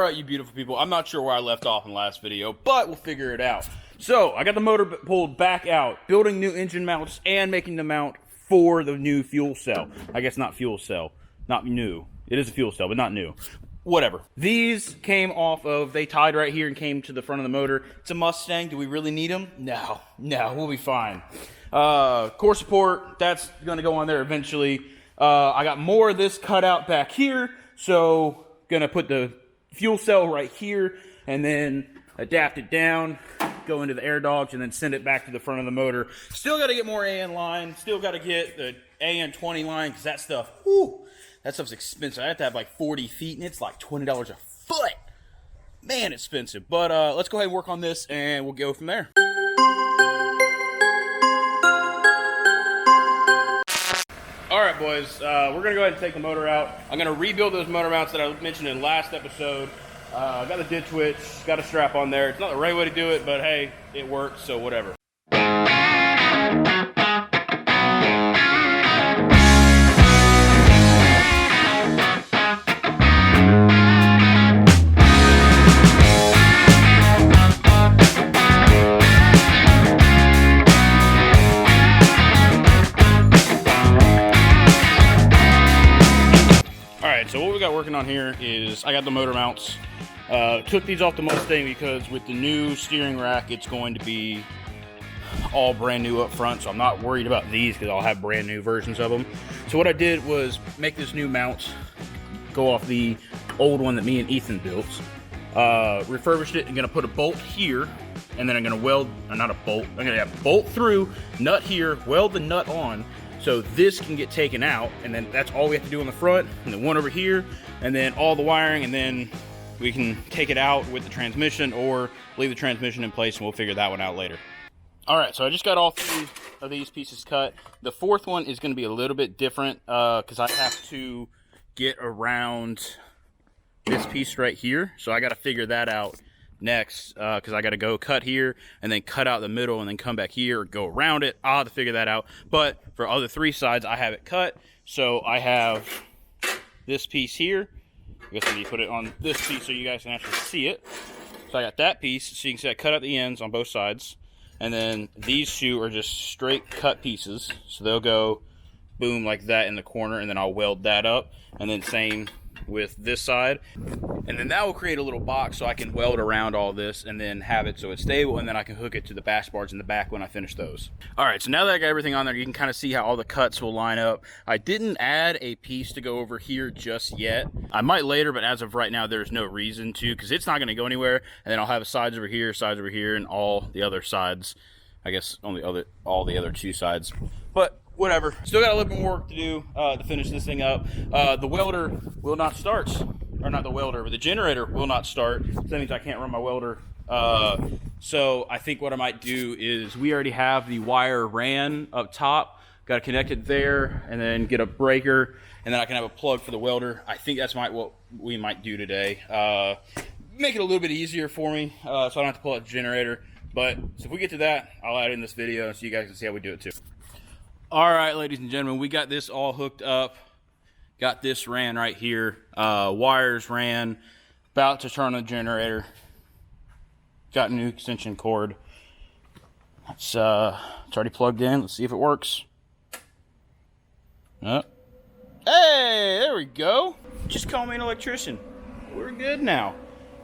Alright, you beautiful people, I'm not sure where I left off in the last video, but we'll figure it out. So, I got the motor pulled back out, building new engine mounts, and making the mount for the new fuel cell. I guess not fuel cell, not new. It is a fuel cell, but not new. Whatever. These came off of, they tied right here and came to the front of the motor. It's a Mustang, do we really need them? No, we'll be fine. Core support, that's gonna go on there eventually. I got more of this cut out back here, so gonna put the fuel cell right here and then adapt it down, go into the Airdogs, and then send it back to the front of the motor. Still got to get more AN line, still got to get the AN20 line, because that stuff, whew, that stuff's expensive. I have to have like 40 feet, and it's like $20 a foot. Man, it's expensive. But let's go ahead and work on this, and we'll go from there. Alright boys, we're going to go ahead and take the motor out. I'm going to rebuild those motor mounts that I mentioned in the last episode. Got the ditch witch, got a strap on there. It's not the right way to do it, but hey, it works, so whatever. So what we got working on here is I got the motor mounts. Took these off the Mustang because with the new steering rack, it's going to be all brand new up front. So I'm not worried about these because I'll have brand new versions of them. So what I did was make this new mount go off the old one that me and Ethan built. Refurbished it. I'm going to put a bolt here, and then I'm going to weld, not a bolt, I'm going to have bolt through, nut here, weld the nut on. So this can get taken out, and then that's all we have to do on the front, and then one over here, and then all the wiring, and then we can take it out with the transmission or leave the transmission in place, and we'll figure that one out later. All right, so I just got all 3 of these pieces cut. The 4th one is going to be a little bit different because I have to get around this piece right here, so I got to figure that out next because I got to go cut here and then cut out the middle and then come back here or go around it. I'll have to figure that out. But for other 3 sides, I have it cut. So I have this piece here. I guess I need to put it on this piece so you guys can actually see it. So I got that piece. So you can see I cut out the ends on both sides. And then these 2 are just straight cut pieces. So they'll go boom like that in the corner, and then I'll weld that up. And then same with this side, and then that will create a little box so I can weld around all this and then have it so it's stable, and then I can hook it to the bash bars in the back when I finish those. All right, so now that I got everything on there, you can kind of see how all the cuts will line up. I didn't add a piece to go over here just yet. I might later, but as of right now, there's no reason to, because it's not going to go anywhere. And then I'll have sides over here, and all the other sides. I guess only all the other 2 sides, but whatever. Still got a little bit more work to do to finish this thing up. The welder will not start, or not the welder, but the generator will not start. So that means I can't run my welder. So I think what I might do is, we already have the wire ran up top. Got to connect it there, and then get a breaker, and then I can have a plug for the welder. I think that's what we might do today. Make it a little bit easier for me, so I don't have to pull out the generator. But so if we get to that, I'll add in this video so you guys can see how we do it too. All right, ladies and gentlemen, we got this all hooked up. Got this ran right here. Wires ran. About to turn on the generator. Got a new extension cord. It's already plugged in. Let's see if it works. Hey, there we go. Just call me an electrician. We're good now.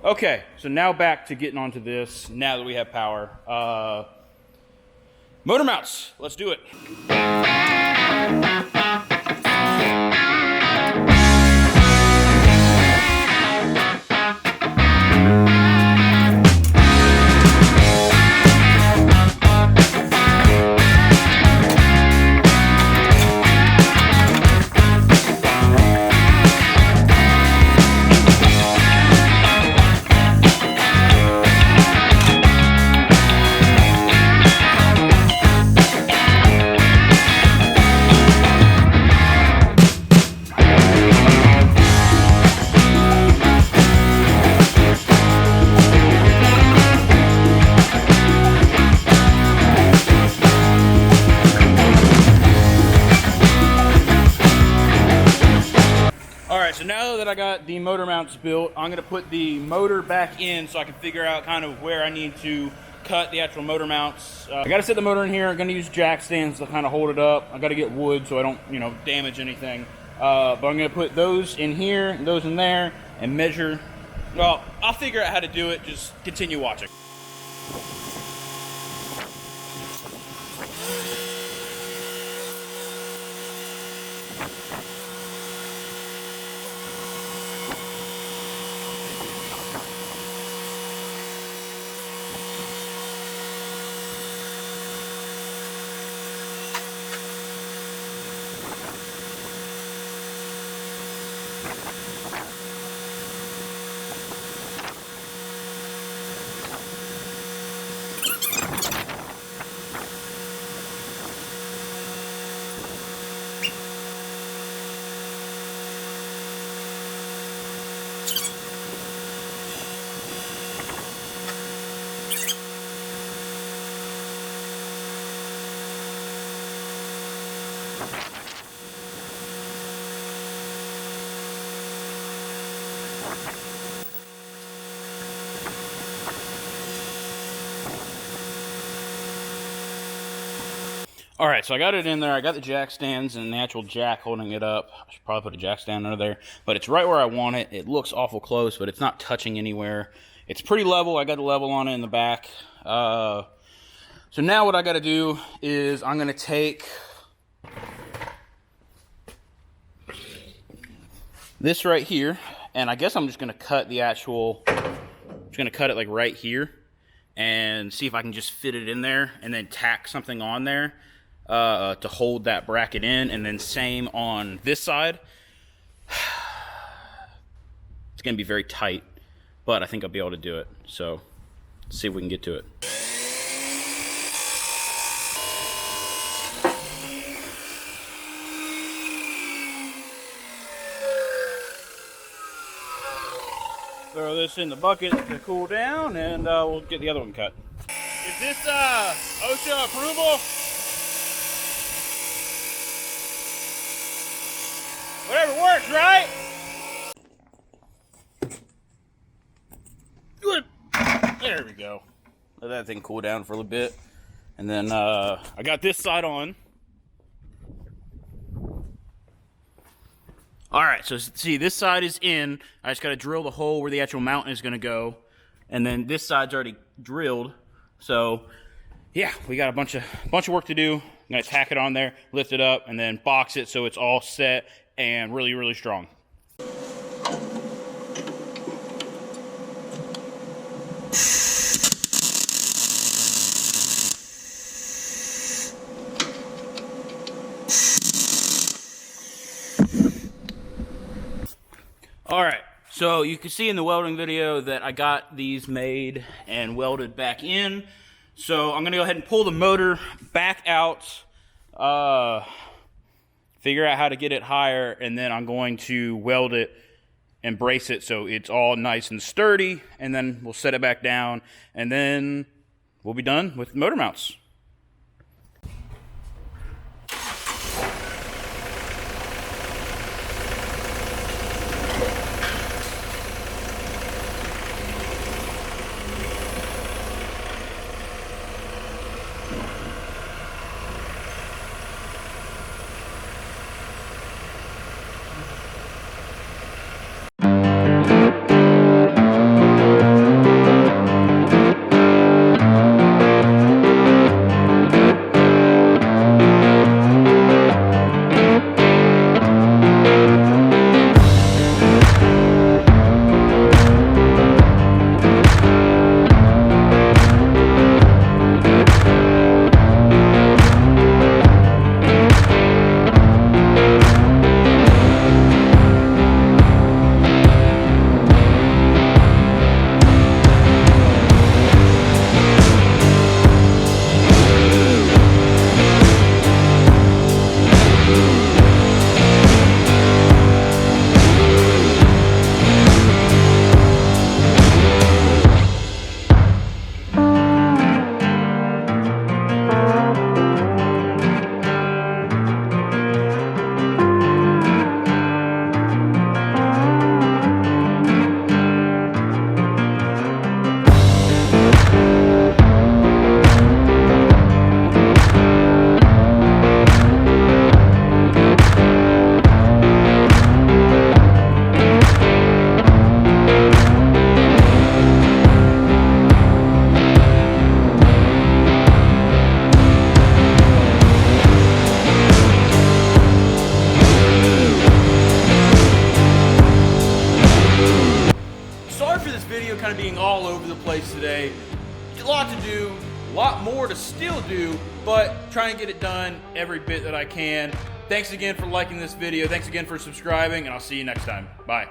Okay, so now back to getting onto this. Now that we have power. Motor mounts, let's do it. that I got the motor mounts built, I'm going to put the motor back in so I can figure out kind of where I need to cut the actual motor mounts. I got to set the motor in here. I'm going to use jack stands to kind of hold it up. I got to get wood so I don't, you know, damage anything. But I'm going to put those in here, and those in there, and measure. Well, I'll figure out how to do it. Just continue watching. All right, so I got it in there. I got the jack stands and the actual jack holding it up. I should probably put a jack stand under there, but it's right where I want it. It looks awful close, but it's not touching anywhere. It's pretty level. I got the level on it in the back. So now what I got to do is I'm going to take this right here, and I guess I'm just going to cut the actual, I'm just going to cut it like right here and see if I can just fit it in there and then tack something on there to hold that bracket in, and then same on this side. It's going to be very tight, but I think I'll be able to do it. So let's see if we can get to it. Throw this in the bucket to cool down, and we'll get the other one cut. Is this OSHA approval? Whatever works, right? Good. There we go. Let that thing cool down for a little bit. And then I got this side on. Alright, so see, this side is in. I just got to drill the hole where the actual mountain is going to go. And then this side's already drilled. So, yeah, we got a bunch of work to do. I'm going to tack it on there, lift it up, and then box it so it's all set and really, really strong. Alright, so you can see in the welding video that I got these made and welded back in. So I'm going to go ahead and pull the motor back out, figure out how to get it higher, and then I'm going to weld it and brace it so it's all nice and sturdy, and then we'll set it back down, and then we'll be done with motor mounts. this video kind of being all over the place today. A lot to do, a lot more to still do, but trying to get it done every bit that I can. Thanks again for liking this video. Thanks again for subscribing, and I'll see you next time. Bye.